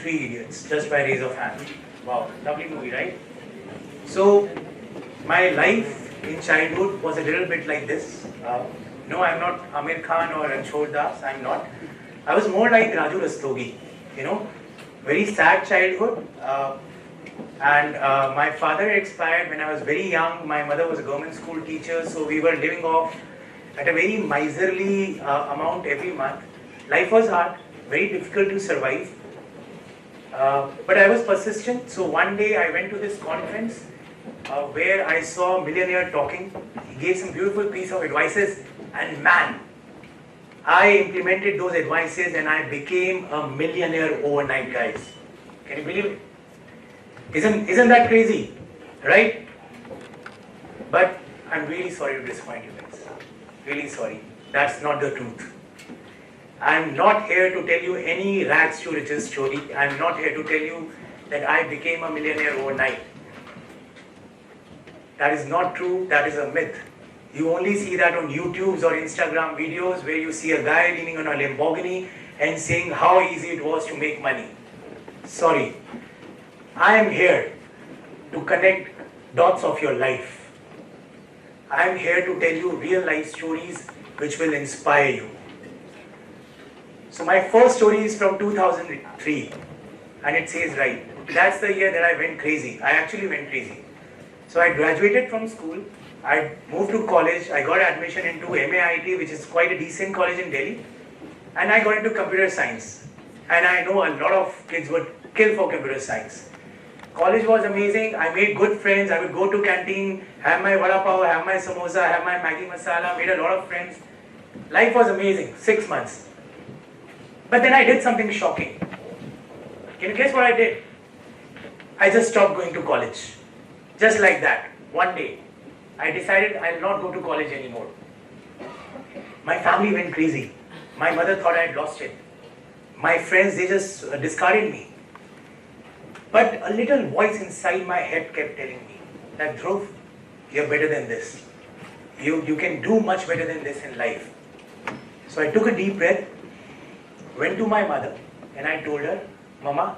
Three Idiots, just by raise of hand. Wow, lovely movie, right? So, my life in childhood was a little bit like this. No, I'm not Amir Khan or Ranchhod Das, I'm not. I was more like Raju Rastogi, you know, very sad childhood. And my father expired when I was very young. My mother was a government school teacher, so we were living off at a very miserly amount every month. Life was hard, very difficult to survive. But I was persistent, so one day I went to this conference where I saw a millionaire talking. He gave some beautiful piece of advices, and man, I implemented those advices and I became a millionaire overnight, guys. Can you believe it? Isn't that crazy, right? But I'm really sorry to disappoint you guys. Really sorry. That's not the truth. I'm not here to tell you any rags to riches story. I'm not here to tell you that I became a millionaire overnight. That is not true. That is a myth. You only see that on YouTube's or Instagram videos where you see a guy leaning on a Lamborghini and saying how easy it was to make money. Sorry. I am here to connect dots of your life. I am here to tell you real life stories which will inspire you. So my first story is from 2003 and it says right. That's the year that I went crazy. I actually went crazy. So I graduated from school. I moved to college. I got admission into MAIT, which is quite a decent college in Delhi. And I got into computer science. And I know a lot of kids would kill for computer science. College was amazing. I made good friends. I would go to canteen, have my vada pav, have my samosa, have my Maggi masala, made a lot of friends. Life was amazing, 6 months. But then I did something shocking. Can you guess what I did? I just stopped going to college. Just like that, one day. I decided I'll not go to college anymore. My family went crazy. My mother thought I had lost it. My friends, they just discarded me. But a little voice inside my head kept telling me that Dhruv, you're better than this. You can do much better than this in life. So I took a deep breath, went to my mother and I told her, Mama,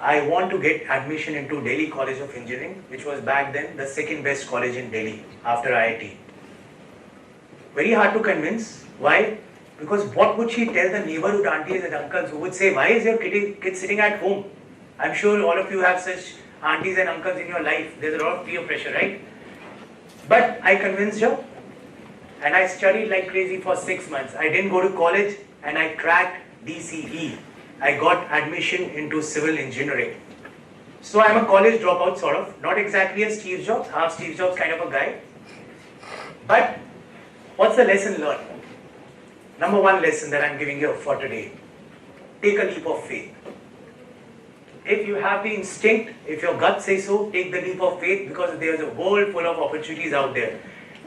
I want to get admission into Delhi College of Engineering, which was back then the second best college in Delhi after IIT. Very hard to convince. Why? Because what would she tell the neighborhood aunties and uncles who would say, why is your kid sitting at home? I'm sure all of you have such aunties and uncles in your life. There's a lot of peer pressure, right? But I convinced her and I studied like crazy for 6 months. I didn't go to college and I cracked DCE. I got admission into civil engineering. So I'm a college dropout sort of, not exactly a Steve Jobs, half Steve Jobs kind of a guy. But what's the lesson learned? Number one lesson that I'm giving you for today. Take a leap of faith. If you have the instinct, if your gut says so, take the leap of faith because there's a world full of opportunities out there.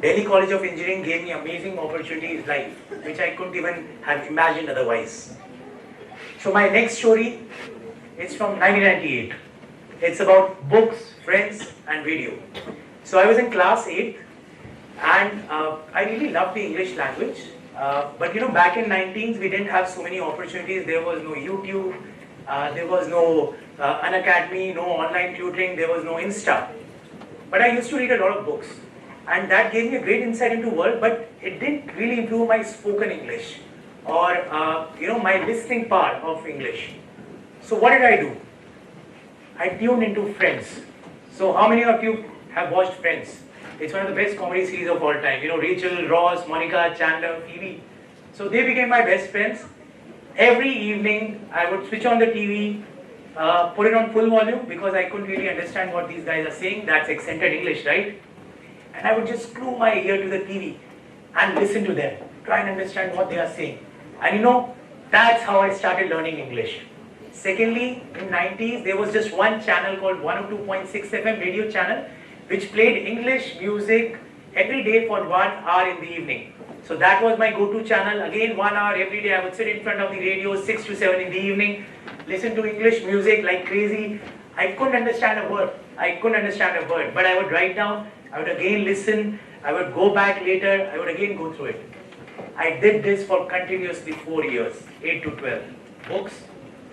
Delhi College of Engineering gave me amazing opportunities in life, which I couldn't even have imagined otherwise. So my next story is from 1998. It's about books, friends and video. So I was in class 8 and I really loved the English language. But you know, back in 19s we didn't have so many opportunities. There was no YouTube, there was no Unacademy, no online tutoring, there was no Insta. But I used to read a lot of books. And that gave me a great insight into the world, but it didn't really improve my spoken English or my listening part of English. So what did I do? I tuned into Friends. So how many of you have watched Friends? It's one of the best comedy series of all time. You know, Rachel, Ross, Monica, Chandler, Phoebe. So they became my best friends. Every evening I would switch on the TV, put it on full volume because I couldn't really understand what these guys are saying. That's accented English, right? And I would just glue my ear to the TV and listen to them, try and understand what they are saying. And you know, that's how I started learning English. Secondly, in 90s, there was just one channel called 102.6 FM radio channel, which played English music every day for 1 hour in the evening. So that was my go-to channel. Again, 1 hour every day, I would sit in front of the radio 6 to 7 in the evening, listen to English music like crazy. I couldn't understand a word. But I would write down, I would again listen, I would go back later, I would again go through it. I did this for continuously 4 years, 8 to 12. Books,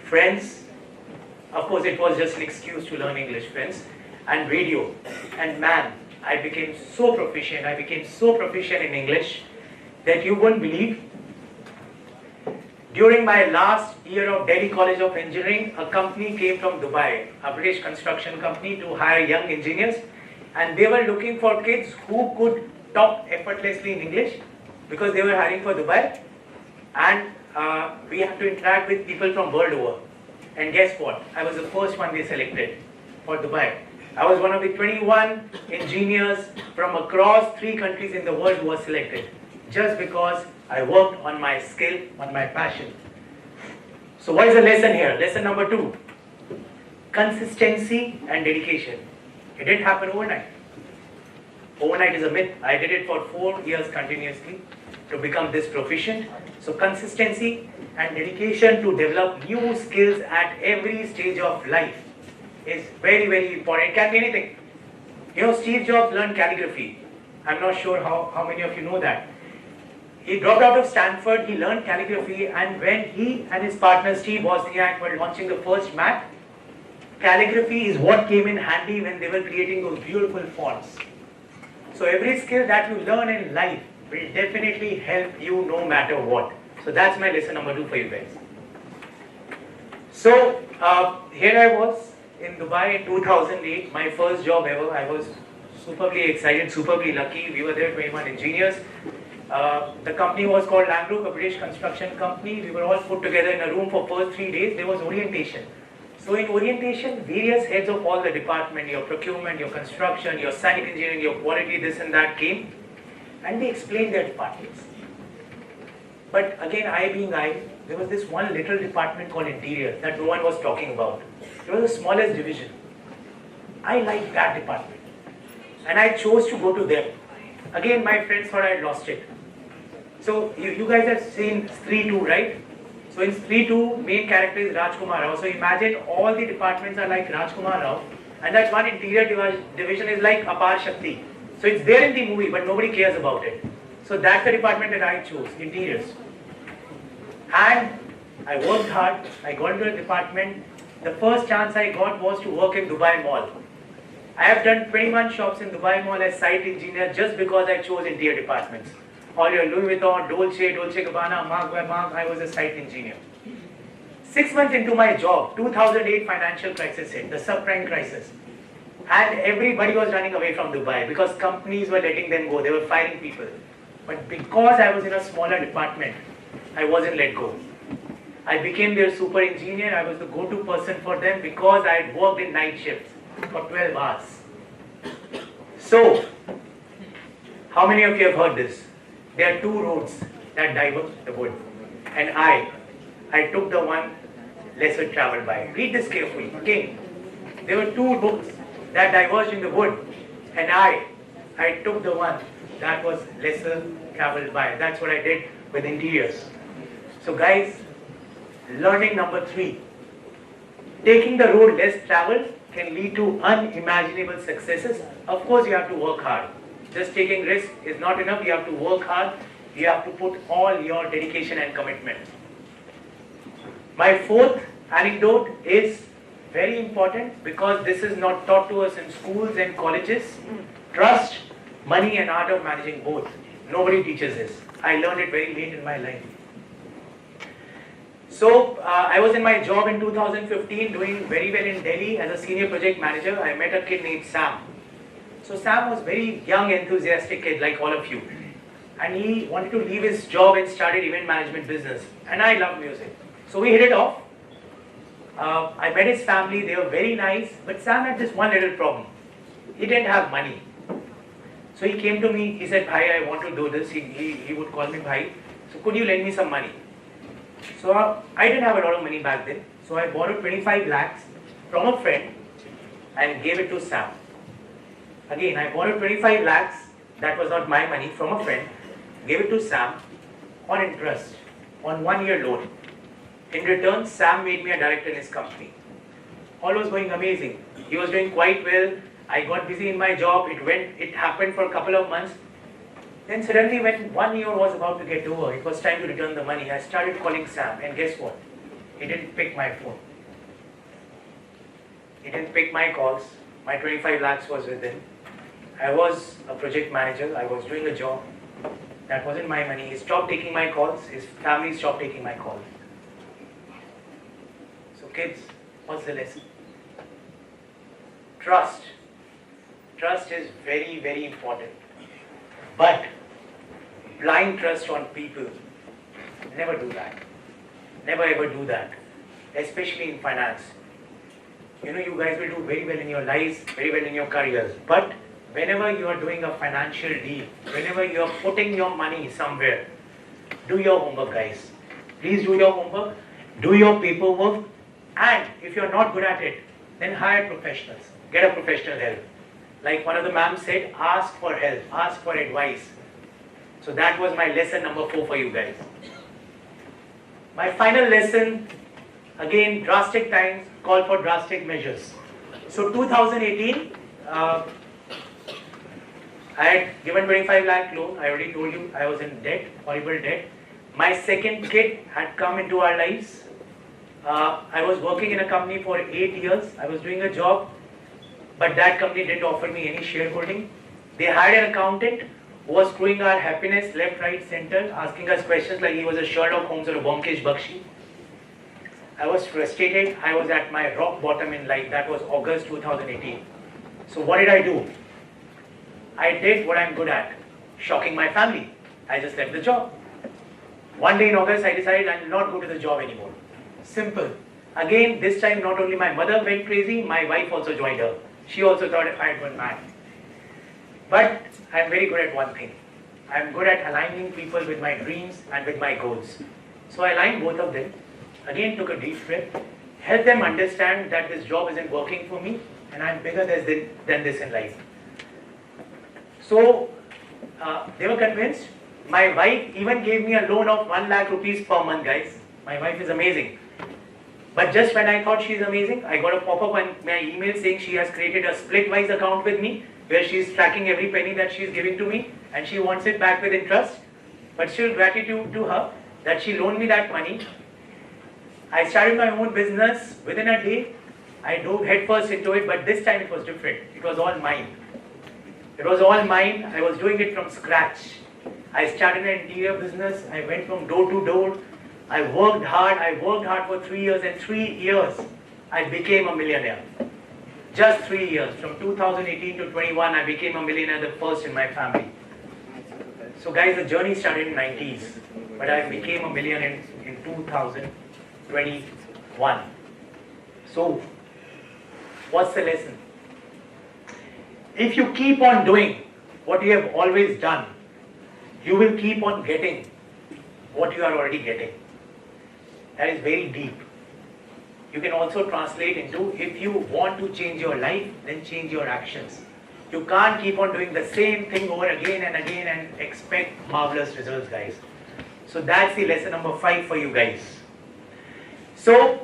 friends, Of course, it was just an excuse to learn English, friends. And radio. And man, I became so proficient in English that you won't believe. During my last year of Delhi College of Engineering, a company came from Dubai, a British construction company, to hire young engineers, and they were looking for kids who could talk effortlessly in English because they were hiring for Dubai, and we had to interact with people from world over. And guess what? I was the first one they selected for Dubai. I was one of the 21 engineers from across 3 countries in the world who was selected, just because I worked on my skill, on my passion. So what is the lesson here? Lesson number 2. Consistency and dedication. It didn't happen overnight. Overnight is a myth. I did it for 4 years continuously to become this proficient. So consistency and dedication to develop new skills at every stage of life is very, very important. It can be anything. You know, Steve Jobs learned calligraphy. I'm not sure how many of you know that. He dropped out of Stanford, he learned calligraphy, and when he and his partner Steve Wozniak were launching the first Mac, calligraphy is what came in handy when they were creating those beautiful fonts. So every skill that you learn in life will definitely help you no matter what. So that's my lesson number 2 for you guys. So here I was in Dubai in 2008, my first job ever. I was superbly excited, superbly lucky. We were there 21 engineers. The company was called Lambrooke, a British construction company. We were all put together in a room for first 3 days. There was orientation. So in orientation, various heads of all the department, your procurement, your construction, your site engineering, your quality, this and that came, and they explained their departments. But again, I being I, there was this one little department called interior that no one was talking about. It was the smallest division. I liked that department, and I chose to go to them. Again, my friends thought I had lost it. So you guys have seen Stree 2, right? So in Stree 2, main character is Rajkumar Rao. So imagine all the departments are like Rajkumar Rao, and that one interior division is like Apar Shakti. So it's there in the movie, but nobody cares about it. So that's the department that I chose, interiors. And I worked hard. I got into the department. The first chance I got was to work in Dubai Mall. I have done 21 shops in Dubai Mall as site engineer just because I chose interior departments. All your Louis Vuitton, Dolce Gabbana, Marc by Marc, I was a site engineer. 6 months into my job, 2008 financial crisis hit, the subprime crisis. And everybody was running away from Dubai because companies were letting them go, they were firing people. But because I was in a smaller department, I wasn't let go. I became their super engineer, I was the go-to person for them because I had worked in night shifts for 12 hours. So, how many of you have heard this? There are 2 roads that diverge the wood. And I took the one lesser traveled by. Read this carefully. Again, there were 2 roads that diverged in the wood. And I took the one that was lesser traveled by. That's what I did with interiors. So guys, learning number 3. Taking the road less traveled can lead to unimaginable successes. Of course, you have to work hard. Just taking risk is not enough. You have to work hard. You have to put all your dedication and commitment. My 4th anecdote is very important because this is not taught to us in schools and colleges. Trust, money and art of managing both. Nobody teaches this. I learned it very late in my life. So, I was in my job in 2015 doing very well in Delhi as a senior project manager. I met a kid named Sam. So Sam was very young, enthusiastic kid like all of you. And he wanted to leave his job and started event management business. And I love music. So we hit it off. I met his family, they were very nice. But Sam had this one little problem. He didn't have money. So he came to me, he said, Bhai, I want to do this. He would call me Bhai. So could you lend me some money? So I didn't have a lot of money back then. So I borrowed 25 lakhs from a friend and gave it to Sam. Again, I borrowed 25 lakhs, that was not my money, from a friend, gave it to Sam on interest, on 1-year loan. In return, Sam made me a director in his company. All was going amazing. He was doing quite well. I got busy in my job. It happened for a couple of months. Then suddenly when 1 year was about to get over, it was time to return the money. I started calling Sam, and guess what? He didn't pick my phone. He didn't pick my calls. My 25 lakhs was with him. I was a project manager. I was doing a job. That wasn't my money. He stopped taking my calls. His family stopped taking my calls. So kids, what's the lesson? Trust. Trust is very, very important. But blind trust on people, never do that. Never ever do that. Especially in finance. You know, you guys will do very well in your lives, very well in your careers. But whenever you are doing a financial deal, whenever you are putting your money somewhere, do your homework, guys. Please do your homework, do your paperwork, and if you are not good at it, then hire professionals. Get a professional help. Like one of the ma'am said, ask for help, ask for advice. So that was my lesson number 4 for you guys. My final lesson, again, drastic times call for drastic measures. So 2018, I had given 25 lakh loan. I already told you I was in debt, horrible debt. My second kid had come into our lives. I was working in a company for 8 years. I was doing a job, but that company didn't offer me any shareholding. They hired an accountant who was screwing our happiness left, right, center, asking us questions like he was a Sherlock Holmes or a Bomkesh Bakshi. I was frustrated. I was at my rock bottom in life. That was August 2018. So what did I do? I did what I'm good at, shocking my family. I just left the job. One day in August, I decided I will not go to the job anymore. Simple. Again, this time not only my mother went crazy, my wife also joined her. She also thought I had gone mad. But I'm very good at one thing. I'm good at aligning people with my dreams and with my goals. So I aligned both of them. Again, took a deep breath, helped them understand that this job isn't working for me and I'm bigger than this in life. So they were convinced. My wife even gave me a loan of 1 lakh rupees per month, guys. My wife is amazing. But just when I thought she's amazing, I got a pop-up on my email saying she has created a split-wise account with me where she's tracking every penny that she's giving to me and she wants it back with interest. But still gratitude to her that she loaned me that money. I started my own business within a day. I dove headfirst into it, but this time it was different. It was all mine. It was all mine. I was doing it from scratch. I started an interior business. I went from door to door. I worked hard. I worked hard for 3 years, and 3 years I became a millionaire. Just 3 years. From 2018 to 21, I became a millionaire, the first in my family. So guys, the journey started in the 90s, but I became a millionaire in 2021. So, what's the lesson? If you keep on doing what you have always done, you will keep on getting what you are already getting. That is very deep. You can also translate into, if you want to change your life, then change your actions. You can't keep on doing the same thing over again and again and expect marvelous results, guys. So that's the lesson number 5 for you guys. So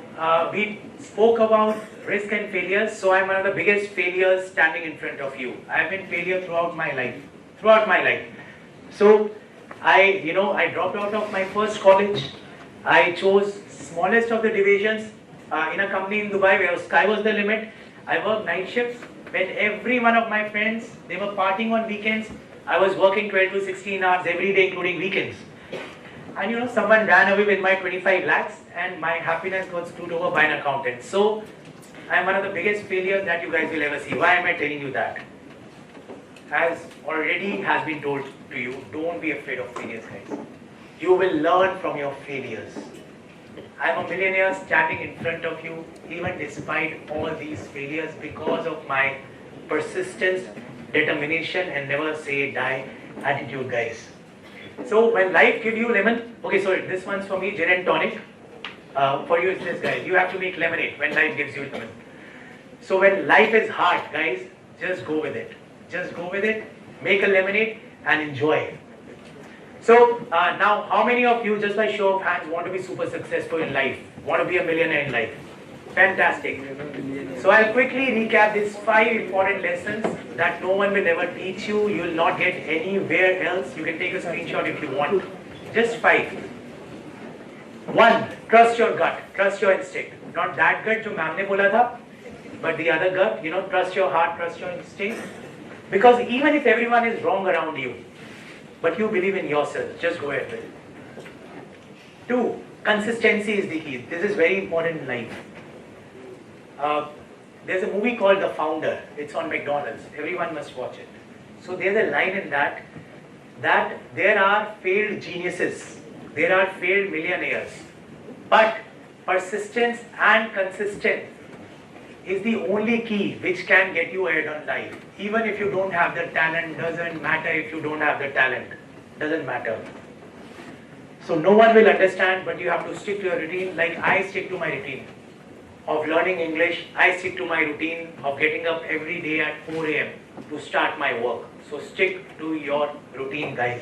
we spoke about risk and failures. So I'm one of the biggest failures standing in front of you. I've been failure throughout my life. So I dropped out of my first college. I chose smallest of the divisions in a company in Dubai where sky was the limit. I worked night shifts. When every one of my friends, they were partying on weekends, I was working 12 to 16 hours every day, including weekends. And someone ran away with my 25 lakhs and my happiness got screwed over by an accountant. So I'm one of the biggest failures that you guys will ever see. Why am I telling you that? As already has been told to you, don't be afraid of failures, guys. You will learn from your failures. I'm a millionaire standing in front of you, even despite all these failures, because of my persistence, determination, and never say die attitude, guys. So when life gives you lemon, okay, sorry, this one's for me, gin and tonic. For you, it's this, guys. You have to make lemonade when life gives you lemon. So when life is hard, guys, just go with it. Just go with it, make a lemonade, and enjoy. So now, how many of you, just by show of hands, want to be super successful in life? Want to be a millionaire in life? Fantastic. So I'll quickly recap these 5 important lessons that no one will ever teach you. You will not get anywhere else. You can take a screenshot if you want. Just 5. 1. Trust your gut. Trust your instinct. Not that gut जो ma'am ने बोला था. but the other gut, trust your heart, trust your instinct. Because even if everyone is wrong around you, but you believe in yourself, just go ahead with it. 2, consistency is the key. This is very important in life. There's a movie called The Founder. It's on McDonald's. Everyone must watch it. So there's a line in that there are failed geniuses, there are failed millionaires, but persistence and consistency is the only key which can get you ahead on life. Even if you don't have the talent, doesn't matter if you don't have the talent, doesn't matter. So no one will understand, but you have to stick to your routine. Like I stick to my routine of learning English. I stick to my routine of getting up every day at 4 a.m. to start my work. So stick to your routine, guys.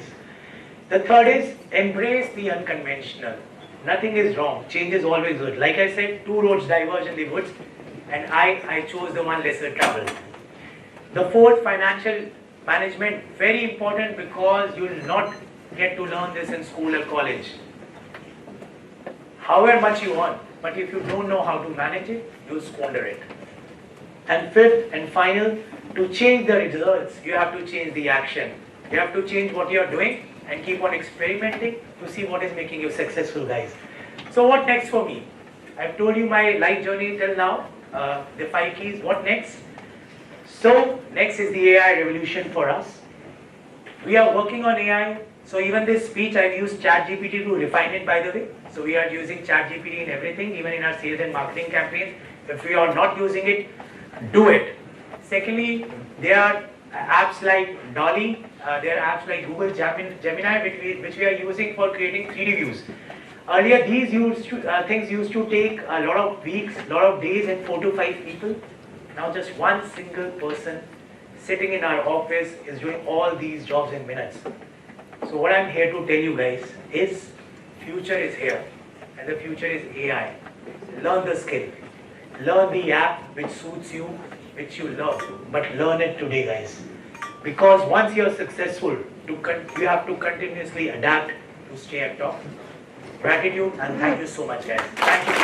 The third is embrace the unconventional. Nothing is wrong. Change is always good. Like I said, 2 roads diverge in the woods, and I chose the one lesser traveled. The fourth, financial management, very important because you will not get to learn this in school or college. However much you earn, but if you don't know how to manage it, you'll squander it. And fifth and final, to change the results, you have to change the action. You have to change what you are doing and keep on experimenting to see what is making you successful, guys. So what next for me? I've told you my life journey till now, the 5 keys. What next? So next is the AI revolution for us. We are working on AI. So even this speech, I've used ChatGPT to refine it, by the way. So we are using ChatGPT in everything, even in our sales and marketing campaigns. If we are not using it, do it. Secondly, there are apps like Dolly, there are apps like Google Gemini, which we are using for creating 3D views. Earlier, these things used to take a lot of weeks, a lot of days, and 4 to 5 people. Now just one single person sitting in our office is doing all these jobs in minutes. So what I'm here to tell you guys is, future is here, and the future is AI. Learn the skill. Learn the app which suits you, which you love, but learn it today, guys. Because once you're successful, you have to continuously adapt to stay at top. Gratitude and thank you so much, guys. Thank you.